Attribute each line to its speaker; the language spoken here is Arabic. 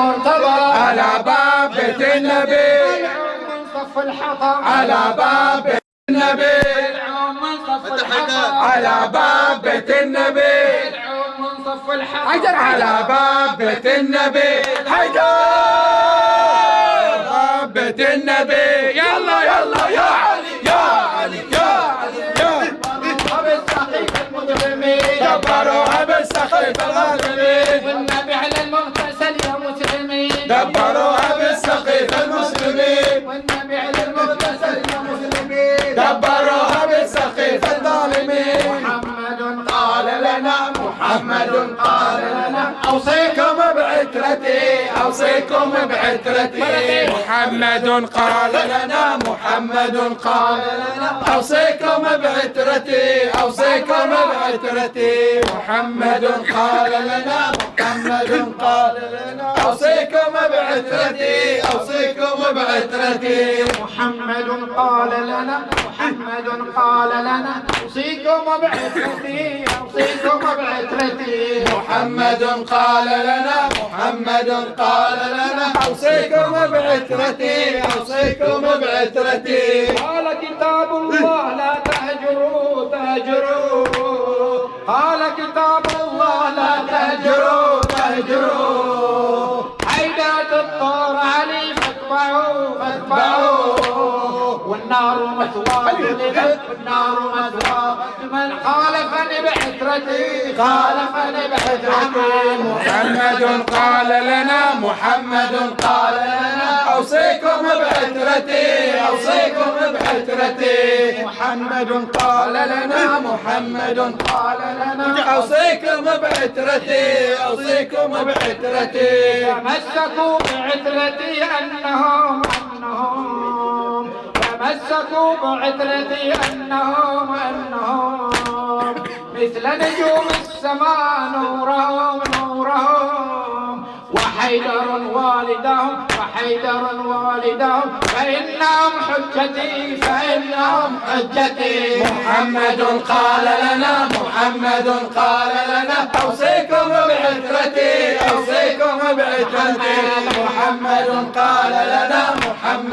Speaker 1: المرتضى
Speaker 2: على باب بيت النبي
Speaker 1: العون من صف الحطب
Speaker 2: على باب بيت النبي
Speaker 1: العون من صف الحطب
Speaker 2: على باب بيت النبي
Speaker 1: العون من صف الحطب
Speaker 2: حيدر على باب بيت النبي حيدر باب بيت النبي يلا يلا يا علي يا علي يا علي يا
Speaker 1: بالسقيف المجرمين
Speaker 2: دبروها بالسقيف الغالبين
Speaker 1: والنبي على المغتسل يا مسلمين
Speaker 2: دبروها بالسقيف المسلمين
Speaker 1: والنبي على المغتسل يا مسلمين
Speaker 2: دبروها بالسقيف الظالمين
Speaker 1: محمد
Speaker 2: قال لنا محمد قال لنا
Speaker 1: أوصيكم
Speaker 2: بعترتي أوصيكم بعترتي محمد قال لنا محمد قال لنا أوصيكم بعترتي أوصيكم بعترتي محمد قال لنا محمد قال لنا أوصيكم بعترتي أوصيكم بعترتي
Speaker 1: محمد قال لنا محمد قال لنا أوصيكم بعترتي أوصيكم بعترتي
Speaker 2: محمد قال لنا محمد قال لنا أوصيكم بعترتي أوصيكم بعترتي
Speaker 1: قال كتاب الله لا تهجروا تهجروا قال كتاب الله لا تهجروا تهجروا حيدات الطور علي فاتبعوا فاتبعوا والنار مثواه والنار مثواه من خالفني بعترتي خالفني بعترتي
Speaker 2: محمد قال لنا محمد قال لنا أوصيكم بعترتي أوصيكم بعترتي محمد قال لنا محمد قال لنا أوصيكم بعترتي أوصيكم بعترتي
Speaker 1: تمسكوا بعترتي أنهم تمسكوا بعترتي أنهم مثل نجوم السماء نورهم نورهم وحيدر والدهم وحيدر والدهم فإنهم حجتي فإنهم حجتي
Speaker 2: محمد قال لنا محمد قال لنا أوصيكم بعترتي أوصيكم بعترتي محمد قال لنا محمد